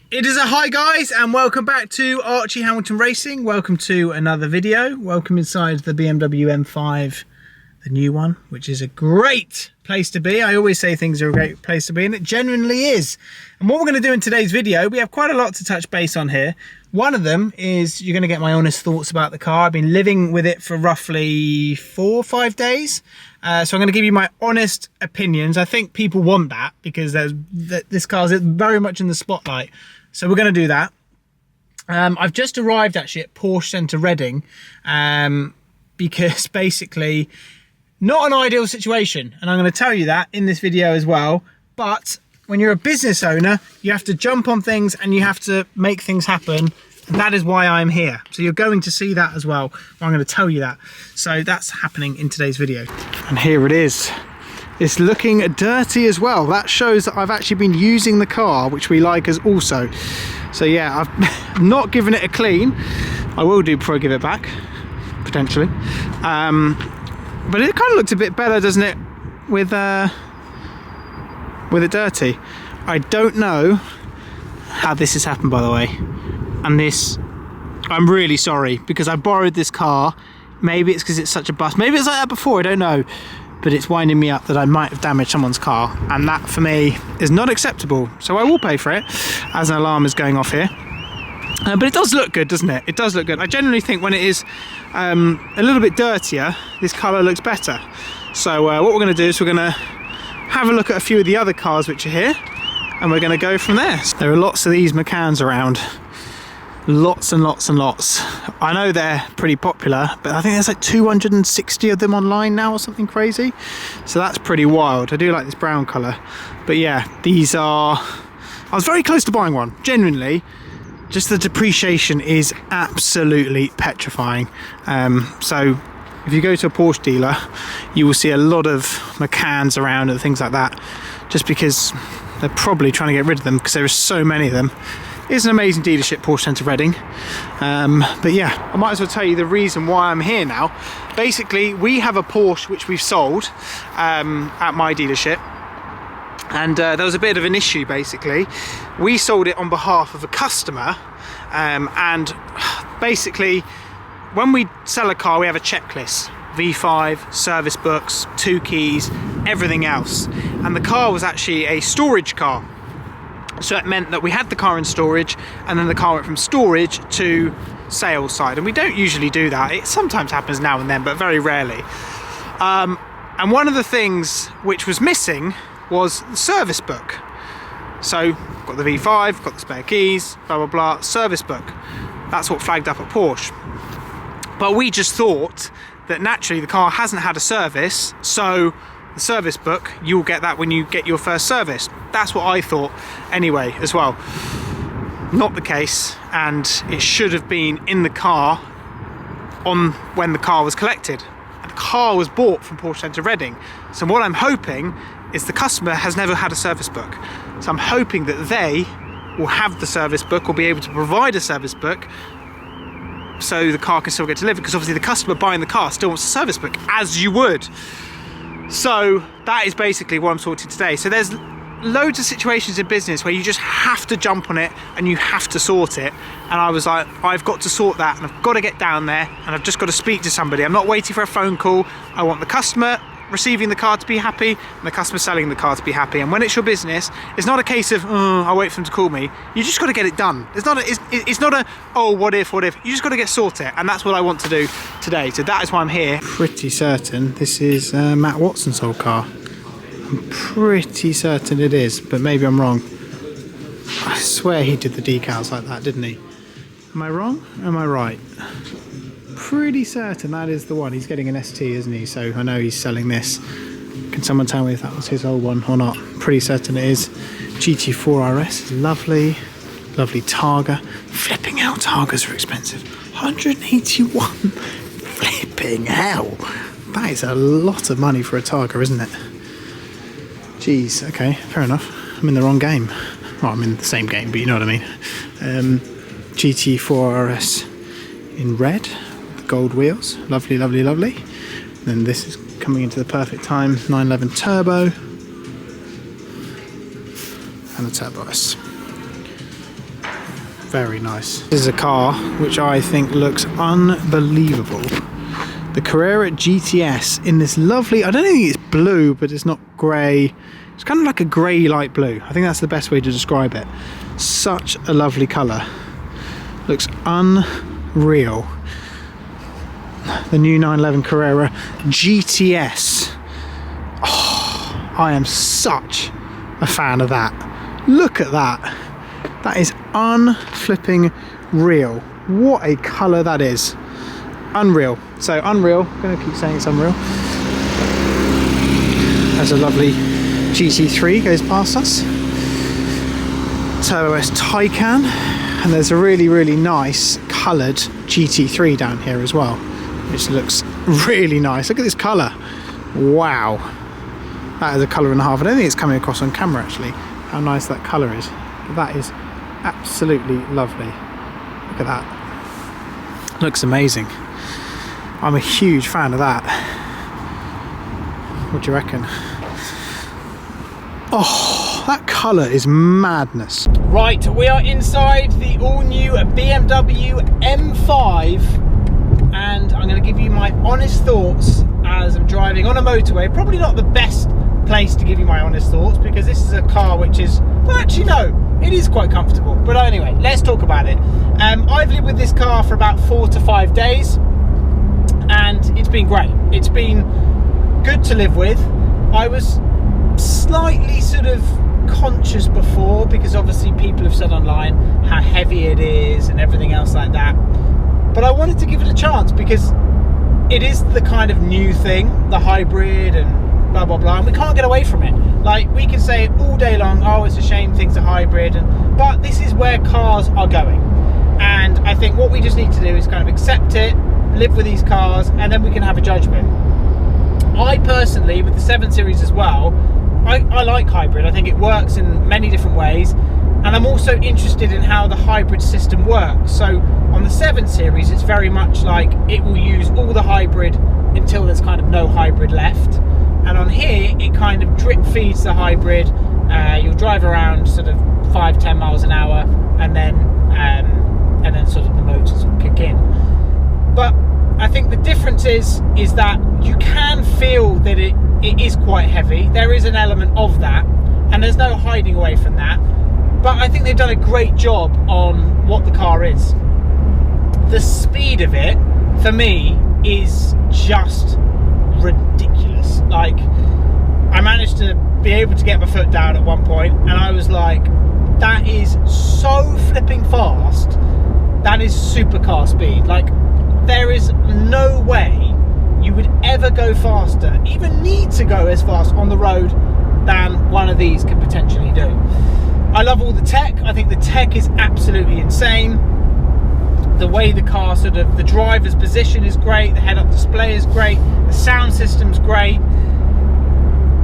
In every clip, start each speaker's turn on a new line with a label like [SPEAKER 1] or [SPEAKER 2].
[SPEAKER 1] It is a hi guys and welcome back to Archie Hamilton Racing. Welcome to another video. Welcome inside the BMW M5, the new one, which is a great place to be. I always say things are a great place to be and it genuinely is. And what we're going to do in today's video, we have quite a lot to touch base on here. One of them is you're going to get my honest thoughts about the car. I've been living with it for roughly 4 or 5 days. So I'm going to give you my honest opinions. I think people want that because this car is very much in the spotlight. So we're going to do that. I've just arrived actually at Porsche Centre Reading because basically not an ideal situation. And I'm going to tell you that in this video as well. But when you're a business owner, you have to jump on things and you have to make things happen. And that is why I'm here. So you're going to see that as well. I'm going to tell you that. So that's happening in today's video. And here it is. It's looking dirty as well. That shows that I've actually been using the car, which we like as also. So yeah, I've not given it a clean. I will do before I give it back, potentially. But it kind of looks a bit better, doesn't it, with it dirty. I don't know how this has happened, by the way. And this, I'm really sorry because I borrowed this car. Maybe it's because it's such a bust. Maybe it's like that before, I don't know. But it's winding me up that I might have damaged someone's car, and that for me is not acceptable. So I will pay for it as an alarm is going off here. But it does look good, doesn't it? It does look good. I generally think when it is a little bit dirtier, this colour looks better. So what we're going to do is we're going to have a look at a few of the other cars which are here, and we're going to go from there. There are lots of these Macans around. Lots and lots and lots. I know they're pretty popular, but I think there's like 260 of them online now or something crazy. So that's pretty wild. I do like this brown colour. But yeah, these are... I was very close to buying one, genuinely. Just the depreciation is absolutely petrifying. So if you go to a Porsche dealer, you will see a lot of Macans around and things like that, just because they're probably trying to get rid of them because there are so many of them. It's an amazing dealership, Porsche Centre Reading. But yeah, I might as well tell you the reason why I'm here now. Basically, we have a Porsche which we've sold at my dealership. And there was a bit of an issue, basically. We sold it on behalf of a customer. And basically, when we sell a car, we have a checklist. V5, service books, 2 keys, everything else. And the car was actually a storage car. So it meant that we had the car in storage and then the car went from storage to sales side. And we don't usually do that. It sometimes happens now and then, but very rarely. And one of the things which was missing was the service book. So got the V5, got the spare keys, blah, blah, blah, service book. That's what flagged up at Porsche. But we just thought that naturally the car hasn't had a service, so the service book, you'll get that when you get your first service. That's what I thought anyway as well. Not the case, and it should have been in the car on when the car was collected. And the car was bought from Porsche Centre Reading. So what I'm hoping is the customer has never had a service book. So I'm hoping that they will have the service book or be able to provide a service book so the car can still get delivered, because obviously the customer buying the car still wants a service book, as you would. So that is basically what I'm sorting today. So there's loads of situations in business where you just have to jump on it and you have to sort it. And I was like, I've got to sort that and I've got to get down there and I've just got to speak to somebody. I'm not waiting for a phone call. I want the customer receiving the car to be happy and the customer selling the car to be happy. And when it's your business, it's not a case of, I'll wait for them to call me. You just got to get it done. It's not a, oh, what if. You just got to get sorted. And that's what I want to do today. So that is why I'm here. Pretty certain this is Matt Watson's old car. I'm pretty certain it is, but maybe I'm wrong. I swear he did the decals like that, didn't he? Am I wrong? Am I right? Pretty certain that is the one. He's getting an ST, isn't he? So I know he's selling this. Can someone tell me if that was his old one or not? Pretty certain it is. GT4 RS is lovely. Lovely Targa. Flipping hell, Targas are expensive. 181. Flipping hell. That is a lot of money for a Targa, isn't it? Jeez, okay, fair enough. I'm in the wrong game. Well, I'm in the same game, but you know what I mean. GT4 RS in red, with gold wheels. Lovely, lovely, lovely. Then this is coming into the perfect time. 911 turbo. And the turbo S. Very nice. This is a car which I think looks unbelievable. The Carrera GTS in this lovely, I don't think it's blue, but it's not grey. It's kind of like a grey light blue. I think that's the best way to describe it. Such a lovely colour. Looks unreal. The new 911 Carrera GTS. Oh, I am such a fan of that. Look at that. That is unflipping real. What a colour that is. Unreal. So unreal, I'm going to keep saying it's unreal. There's a lovely GT3 goes past us. Turbo S Taycan, and there's a really nice coloured GT3 down here as well, which looks really nice. Look at this colour. Wow. That is a colour and a half. I don't think it's coming across on camera actually, how nice that colour is. But that is absolutely lovely. Look at that. Looks amazing. I'm a huge fan of that. What do you reckon? Oh, that colour is madness. Right, we are inside the all-new BMW M5, and I'm going to give you my honest thoughts as I'm driving on a motorway. Probably not the best place to give you my honest thoughts, because this is a car which is, well, actually no, it is quite comfortable. But anyway, let's talk about it. I've lived with this car for about 4 to 5 days, and it's been great. It's been good to live with. I was slightly sort of conscious before, because obviously people have said online how heavy it is and everything else like that, but I wanted to give it a chance because it is the kind of new thing, the hybrid and blah blah blah, and we can't get away from it. Like, we can say it all day long, oh, it's a shame things are hybrid, but this is where cars are going, and I think what we just need to do is kind of accept it, live with these cars, and then we can have a judgment. I personally, with the 7 Series as well, I like hybrid. I think it works in many different ways, and I'm also interested in how the hybrid system works. So on the 7 Series, it's very much like it will use all the hybrid until there's kind of no hybrid left, and on here it kind of drip feeds the hybrid. You'll drive around sort of 5-10 miles an hour, and then sort of the motors will kick in. But I think the difference is that you can feel that it is quite heavy. There is an element of that, and there's no hiding away from that. But I think they've done a great job on what the car is. The speed of it, for me, is just ridiculous. Like, I managed to be able to get my foot down at one point, and I was like, that is so flipping fast. That is supercar speed. Like, there is no way you would ever go faster, even need to go as fast on the road than one of these could potentially do. I love all the tech. I think the tech is absolutely insane. The way the car sort of, the driver's position is great, the head-up display is great, the sound system's great.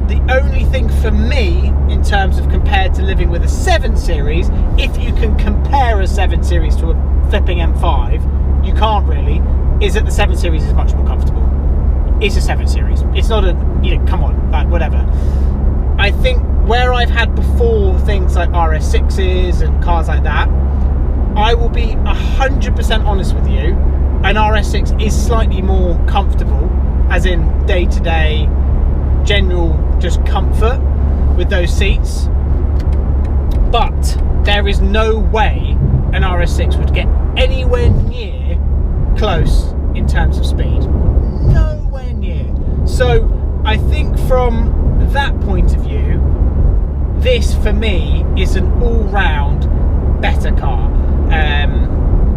[SPEAKER 1] The only thing for me, in terms of compared to living with a 7 Series, if you can compare a 7 Series to a flipping M5, you can't really, is that the 7 Series is much more comfortable. It's a 7 Series. It's not a, you know, come on, like, whatever. I think where I've had before things like RS6s and cars like that, I will be 100% honest with you, an RS6 is slightly more comfortable, as in day-to-day, general just comfort with those seats. But there is no way an RS6 would get anywhere near close in terms of speed. Nowhere near. So I think from that point of view, this for me is an all-round better car.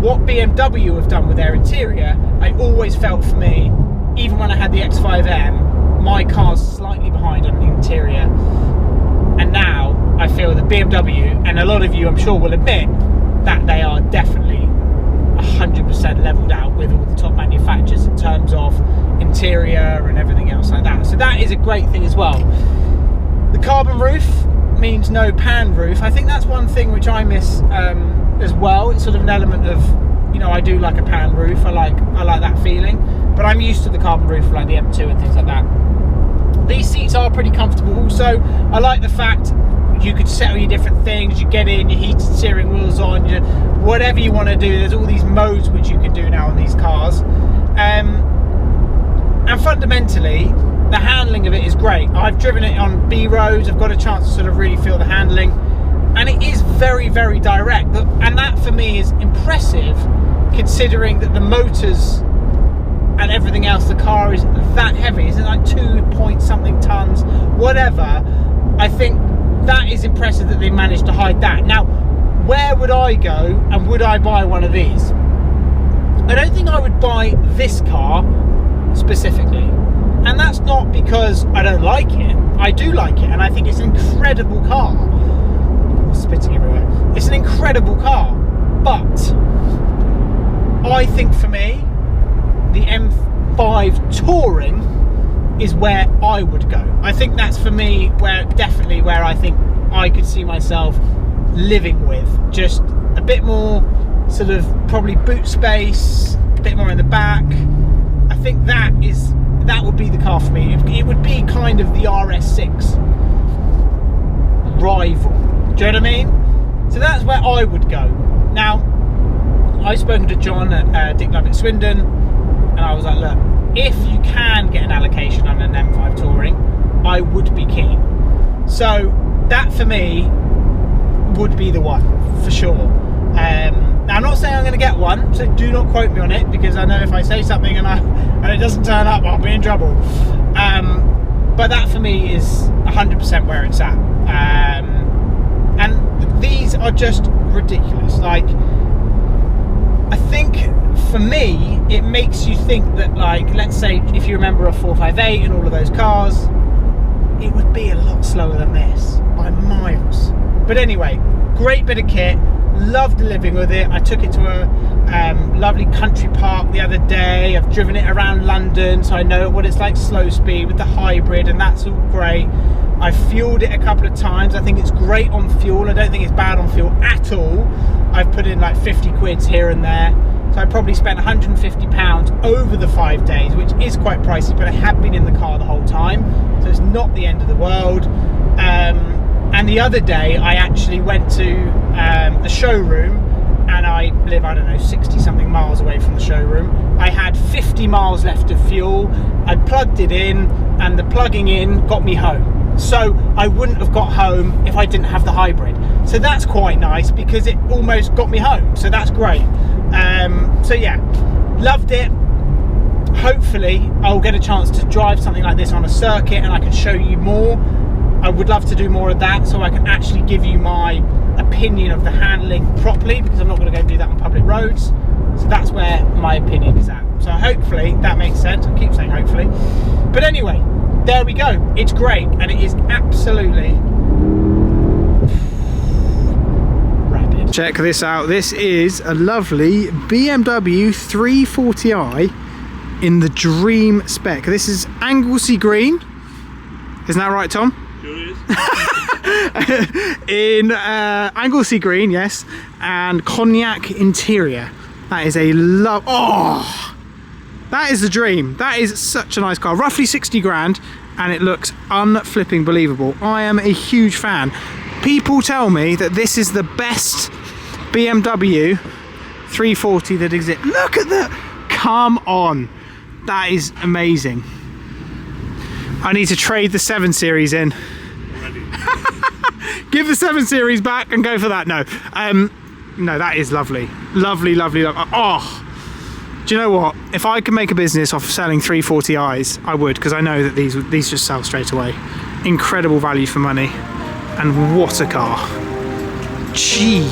[SPEAKER 1] What BMW have done with their interior, I always felt for me, even when I had the X5M, my car's slightly behind on the interior, and now I feel that BMW, and a lot of you I'm sure will admit, that they are definitely 100% leveled out with all the top manufacturers in terms of interior and everything else like that. So that is a great thing as well. The carbon roof means no pan roof. I think that's one thing which I miss as well. It's sort of an element of, you know, I do like a pan roof. I like that feeling, but I'm used to the carbon roof like the M2 and things like that. These seats are pretty comfortable also. I like the fact you could settle your different things. You get in, your heated steering wheel's on, whatever you want to do. There's all these modes which you can do now on these cars. And fundamentally, the handling of it is great. I've driven it on B roads. I've got a chance to sort of really feel the handling. And it is very, very direct. And that for me is impressive, considering that the motors and everything else, the car is that heavy. Isn't it like 2-point-something tons, whatever. I think that is impressive that they managed to hide that. Now, where would I go and would I buy one of these? I don't think I would buy this car specifically. And that's not because I don't like it. I do like it, and I think it's an incredible car. I'm spitting everywhere. It's an incredible car. But I think for me, the M5 Touring is where I would go. I think that's for me definitely where I think I could see myself living with. Just a bit more sort of probably boot space, a bit more in the back. I think that would be the car for me. It would be kind of the RS6 rival. Do you know what I mean? So that's where I would go. Now, I've spoken to John at Dick Love at Swindon, and I was like, look, if you can get an allocation on an M5 Touring, I would be keen. So that for me would be the one, for sure. Now I'm not saying I'm going to get one, so do not quote me on it, because I know if I say something and it doesn't turn up, I'll be in trouble. But that for me is 100% where it's at. And these are just ridiculous. Like, I think for me, it makes you think that, like, let's say if you remember a 458 and all of those cars, it would be a lot slower than this by miles. But anyway, great bit of kit. Loved living with it. I took it to a lovely country park the other day. I've driven it around London, so I know what it's like slow speed with the hybrid, and that's all great. I've fueled it a couple of times. I think it's great on fuel. I don't think it's bad on fuel at all. I've put in like 50 quids here and there. So I probably spent £150 over the 5 days, which is quite pricey, but I have been in the car the whole time, so it's not the end of the world. And the other day I actually went to the showroom, and I live, I don't know, 60 something miles away from the showroom. I had 50 miles left of fuel. I plugged it in, and the plugging in got me home. So I wouldn't have got home if I didn't have the hybrid. So that's quite nice, because it almost got me home. So that's great. So yeah, loved it. Hopefully I'll get a chance to drive something like this on a circuit, and I can show you more. I would love to do more of that, so I can actually give you my opinion of the handling properly, because I'm not going to go do that on public roads. So that's where my opinion is at. So hopefully that makes sense. I keep saying hopefully. But anyway, there we go. It's great, and it is absolutely rapid. Check this out. This is a lovely BMW 340i in the Dream spec. This is Anglesey green. Isn't that right, Tom? In Anglesey green, yes, and cognac interior. That is a love. Oh, that is the dream. That is such a nice car. Roughly 60 grand, and it looks unflipping believable. I am a huge fan. People tell me that this is the best BMW 340 that exists. Look at that. Come on. That is amazing. I need to trade the 7 Series in. Give the 7 Series back and go for that. No, no, that is lovely. Lovely, lovely, lovely. Oh, do you know what? If I could make a business off of selling 340i's, I would, because I know that these just sell straight away. Incredible value for money. And what a car. Gee.